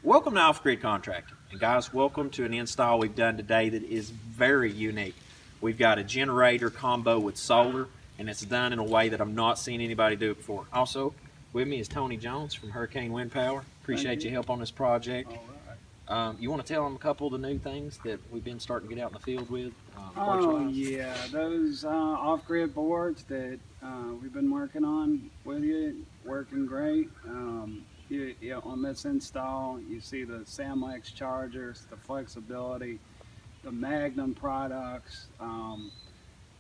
Welcome to Off-Grid Contracting. And guys, welcome to an install we've done today that is very unique. We've got a generator combo with solar, and it's done in a way that I'm not seeing anybody do it before. Also, with me is Tony Jones from Hurricane Wind Power. Appreciate your help on this project. All right. You want to tell them a couple of the new things that we've been starting to get out in the field with? Yeah, those off-grid boards that we've been working on with you, working great. On this install, you see the Samlex chargers, the flexibility, the Magnum products,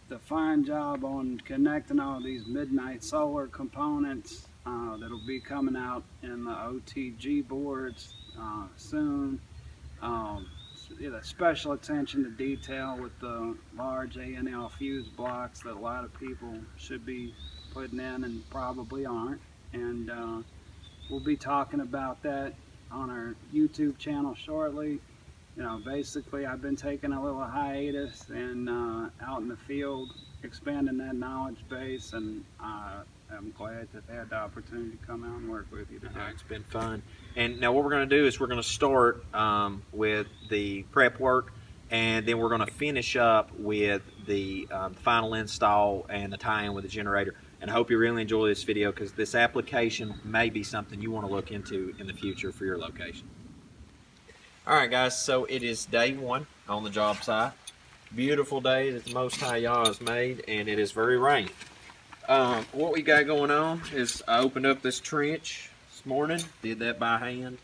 the fine job on connecting all these midnight solar components that'll be coming out in the OTG boards soon. The special attention to detail with the large A&L fuse blocks that a lot of people should be putting in and probably aren't. And we'll be talking about that on our YouTube channel shortly. Basically I've been taking a little hiatus and out in the field expanding that knowledge base, and I'm glad to have had the opportunity to come out and work with you today. It's been fun. And now what we're going to do is we're going to start with the prep work, and then we're going to finish up with the final install and the tie-in with the generator. And I hope you really enjoy this video, because this application may be something you want to look into in the future for your location. Alright guys, so it is day one on the job site. Beautiful day that the Most High Yah has made, and it is very rainy. What we got going on is I opened up this trench this morning, did that by hand,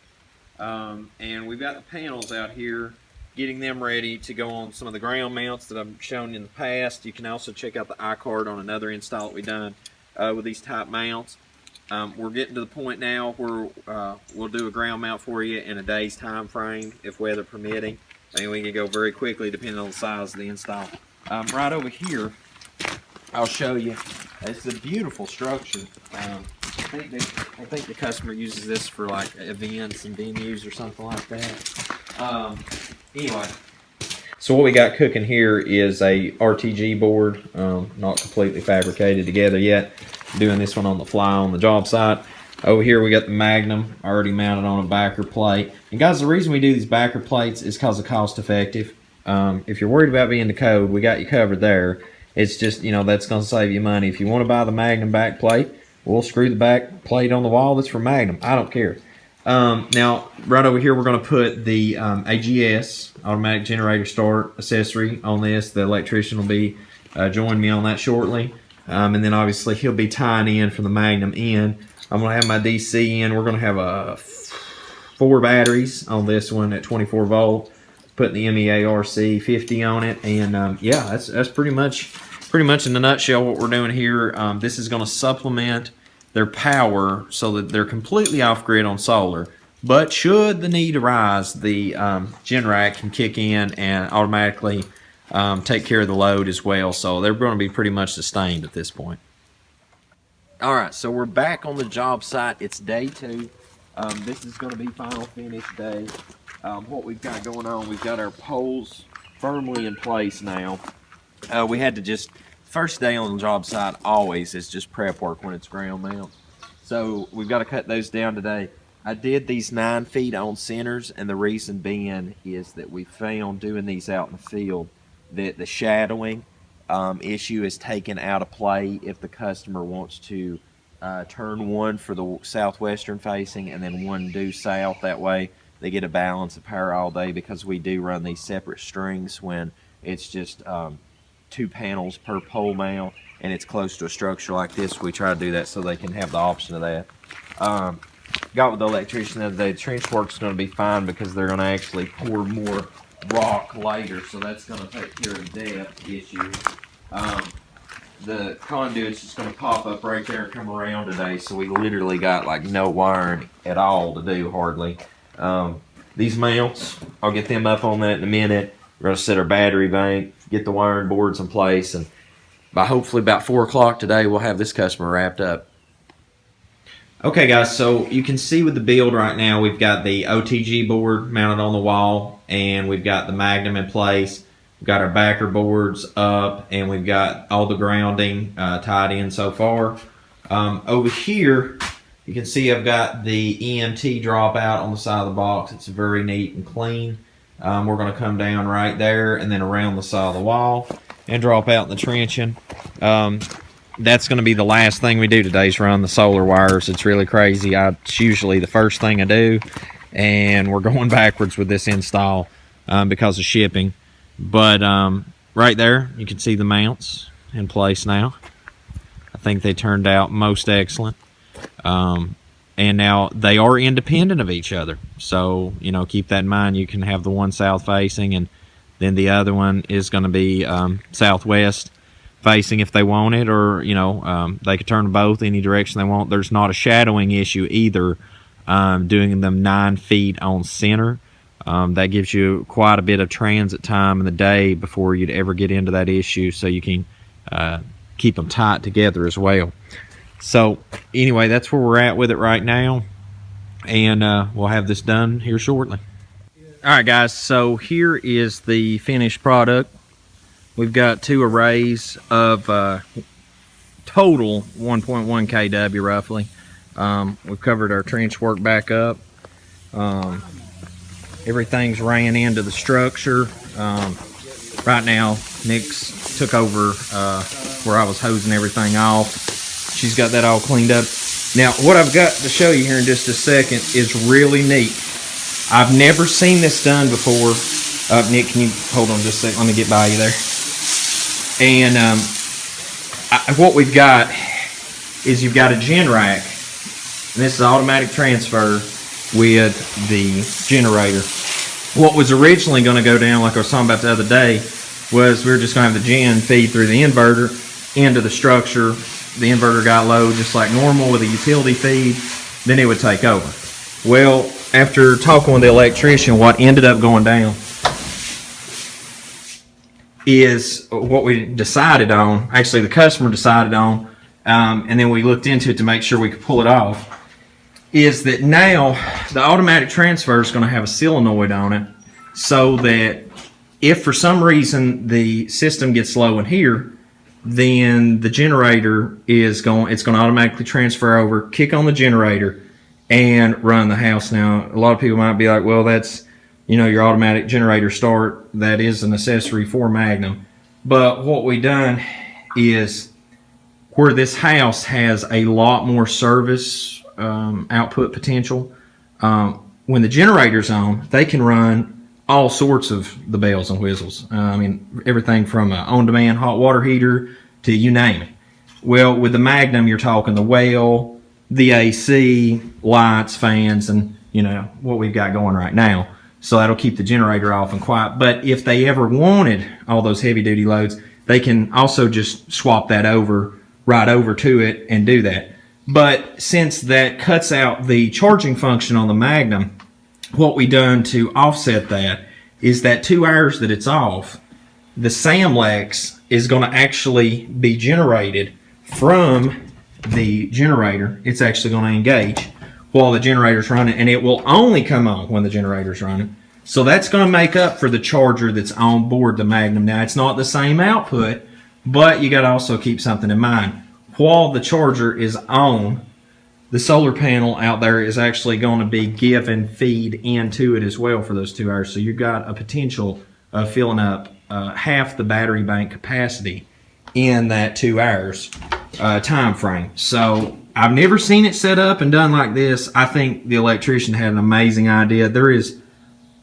and we've got the panels out here, getting them ready to go on some of the ground mounts that I've shown in the past. You can also check out the iCard on another install that we've done with these type mounts. We're getting to the point now where we'll do a ground mount for you in a day's time frame, if weather permitting. And we can go very quickly depending on the size of the install. Right over here, I'll show you. It's a beautiful structure. I think the customer uses this for like events and venues or something like that. Anyway, so what we got cooking here is a RTG board, not completely fabricated together yet. Doing this one on the fly on the job site. Over here we got the Magnum already mounted on a backer plate. And guys, the reason we do these backer plates is because of cost effective. If you're worried about being the code, we got you covered there. It's just, that's going to save you money. If you want to buy the Magnum back plate, we'll screw the back plate on the wall that's from Magnum. I don't care. Now, right over here, we're going to put the AGS, automatic generator start accessory, on this. The electrician will be joining me on that shortly. And then obviously he'll be tying in from the Magnum in. I'm going to have my DC in. We're going to have 4 batteries on this one at 24 volt. Putting the MEARC 50 on it, and yeah, that's pretty much in a nutshell what we're doing here. This is going to supplement their power so that they're completely off grid on solar. But should the need arise, the Generac can kick in and automatically take care of the load as well. So they're going to be pretty much sustained at this point. All right, so we're back on the job site. It's day 2. This is going to be final finish day. What we've got going on, we've got our poles firmly in place now. We had to just, first day on the job site always is just prep work when it's ground mount. So we've got to cut those down today. I did these 9 feet on centers, and the reason being is that we found doing these out in the field that the shadowing issue is taken out of play if the customer wants to turn one for the southwestern facing and then one due south. That way they get a balance of power all day, because we do run these separate strings when it's just 2 panels per pole mount and it's close to a structure like this. We try to do that so they can have the option of that. Got with the electrician the other day. The trench work's going to be fine because they're going to actually pour more rock later, so that's going to take care of the depth issues. The conduit's just going to pop up right there and come around today, so we literally got like no wiring at all to do hardly. These mounts, I'll get them up on that in a minute. We're going to set our battery bank, get the wiring boards in place, and by hopefully about 4 o'clock today, we'll have this customer wrapped up. Okay guys, so you can see with the build right now, we've got the OTG board mounted on the wall, and we've got the Magnum in place. We've got our backer boards up, and we've got all the grounding tied in so far. Over here, You can see I've got the EMT dropout on the side of the box. It's very neat and clean. We're going to come down right there and then around the side of the wall and drop out in the trenching. That's going to be the last thing we do today is run the solar wires. It's really crazy. It's usually the first thing I do, and we're going backwards with this install because of shipping. But right there, you can see the mounts in place now. I think they turned out most excellent. And now they are independent of each other. So, you know, keep that in mind. You can have the one south facing, and then the other one is going to be southwest facing if they want it, or, you know, they could turn both any direction they want. There's not a shadowing issue either, doing them 9 feet on center. That gives you quite a bit of transit time in the day before you'd ever get into that issue, so you can keep them tight together as well. So anyway, that's where we're at with it right now, and we'll have this done here shortly. All right, guys, so here is the finished product. We've got 2 arrays of total 1.1 kW roughly. We've covered our trench work back up. Everything's ran into the structure. Right now, Nick's took over where I was hosing everything off. She's got that all cleaned up. Now, what I've got to show you here in just a second is really neat. I've never seen this done before. Nick, can you hold on just a second? Let me get by you there. And what we've got is you've got a gen rack. And this is automatic transfer with the generator. What was originally going to go down, like I was talking about the other day, was we were just going to have the gen feed through the inverter into the structure. The inverter got low just like normal with a utility feed, then it would take over. Well, after talking with the electrician, what ended up going down is what we decided on, actually the customer decided on, and then we looked into it to make sure we could pull it off, is that now the automatic transfer is going to have a solenoid on it, so that if for some reason the system gets low in here, then the generator it's going to automatically transfer over, kick on the generator, and run the house. Now, a lot of people might be like, well, that's, you know, your automatic generator start. That is an accessory for Magnum. But what we done is, where this house has a lot more service output potential, when the generator's on, they can run all sorts of the bells and whistles. I mean, everything from an on-demand hot water heater to you name it. Well, with the Magnum, you're talking the well, the AC, lights, fans, and, you know, what we've got going right now. So that'll keep the generator off and quiet. But if they ever wanted all those heavy-duty loads, they can also just swap that over, right over to it, and do that. But since that cuts out the charging function on the Magnum, what we done to offset that is that 2 hours that it's off, the Samlex is going to actually be generated from the generator. It's actually going to engage while the generator's running, and it will only come on when the generator's running. So that's going to make up for the charger that's on board the Magnum. Now, it's not the same output, but you got to also keep something in mind. While the charger is on, the solar panel out there is actually going to be giving feed into it as well for those 2 hours. So you've got a potential of filling up half the battery bank capacity in that 2 hours time frame. So I've never seen it set up and done like this. I think the electrician had an amazing idea. There is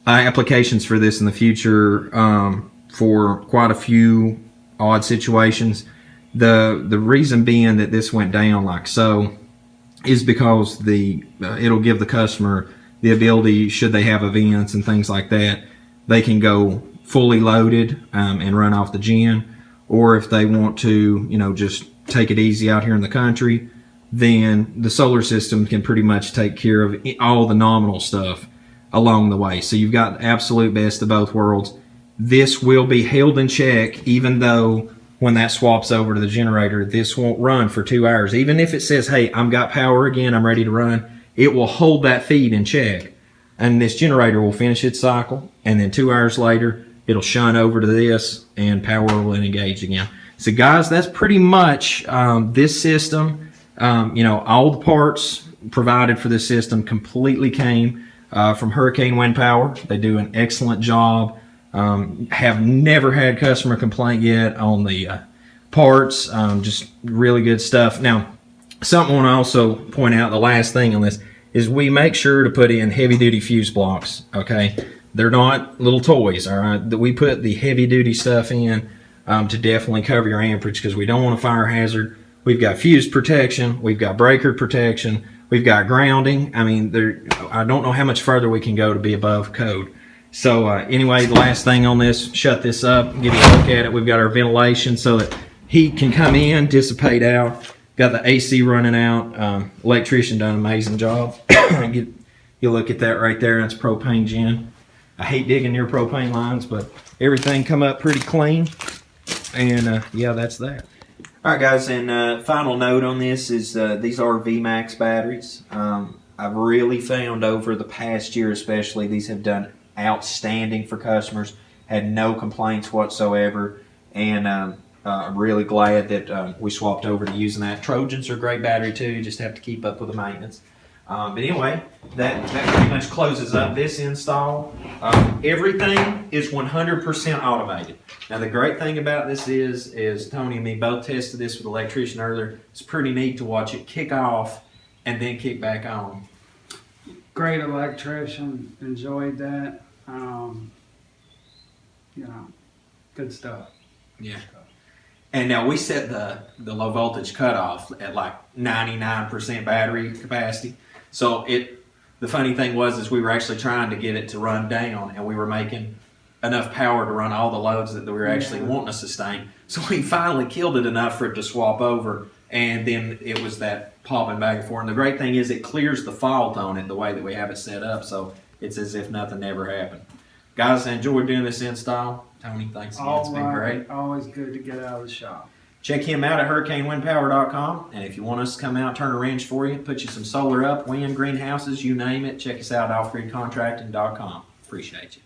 applications for this in the future for quite a few odd situations. The reason being that this went down like so is because it'll give the customer the ability, should they have events and things like that, they can go fully loaded and run off the gen. Or if they want to, you know, just take it easy out here in the country, then the solar system can pretty much take care of all the nominal stuff along the way. So you've got the absolute best of both worlds. This will be held in check, even though when that swaps over to the generator, this won't run for 2 hours. Even if it says, hey, I've got power again, I'm ready to run, it will hold that feed in check. And this generator will finish its cycle, and then 2 hours later, it'll shun over to this, and power will engage again. So guys, that's pretty much this system. You know, all the parts provided for this system completely came from Hurricane Wind Power. They do an excellent job. Have never had customer complaint yet on the parts. Just really good stuff. Now, something I want to also point out, the last thing on this, is we make sure to put in heavy duty fuse blocks. Okay, they're not little toys. All right, we put the heavy duty stuff in to definitely cover your amperage, because we don't want a fire hazard. We've got fuse protection, we've got breaker protection, we've got grounding. I mean, I don't know how much further we can go to be above code. So anyway, the last thing on this, shut this up, give you a look at it. We've got our ventilation so that heat can come in, dissipate out. Got the AC running out. Electrician done an amazing job. You look at that right there, that's propane gen. I hate digging near propane lines, but everything come up pretty clean. And yeah, that's that. All right, guys, and final note on this is these are VMAX batteries. I've really found over the past year especially, these have done outstanding for customers, had no complaints whatsoever, and I'm really glad that we swapped over to using that. Trojans are a great battery too, you just have to keep up with the maintenance. But anyway, that pretty much closes up this install. Everything is 100% automated. Now the great thing about this is Tony and me both tested this with the electrician earlier. It's pretty neat to watch it kick off and then kick back on. Great electrician, enjoyed that. You know, good stuff. Yeah. And now we set the low voltage cutoff at like 99% battery capacity. So the funny thing was we were actually trying to get it to run down, and we were making enough power to run all the loads that we were actually wanting to sustain. So we finally killed it enough for it to swap over, and then it was that popping back and forth. And the great thing is it clears the fault on it the way that we have it set up, so it's as if nothing ever happened. Guys, I enjoyed doing this install. Tony, thanks again. It's been great. Always good to get out of the shop. Check him out at hurricanewindpower.com, and if you want us to come out, turn a wrench for you, put you some solar up, wind, greenhouses, you name it, check us out at offgridcontracting.com. Appreciate you.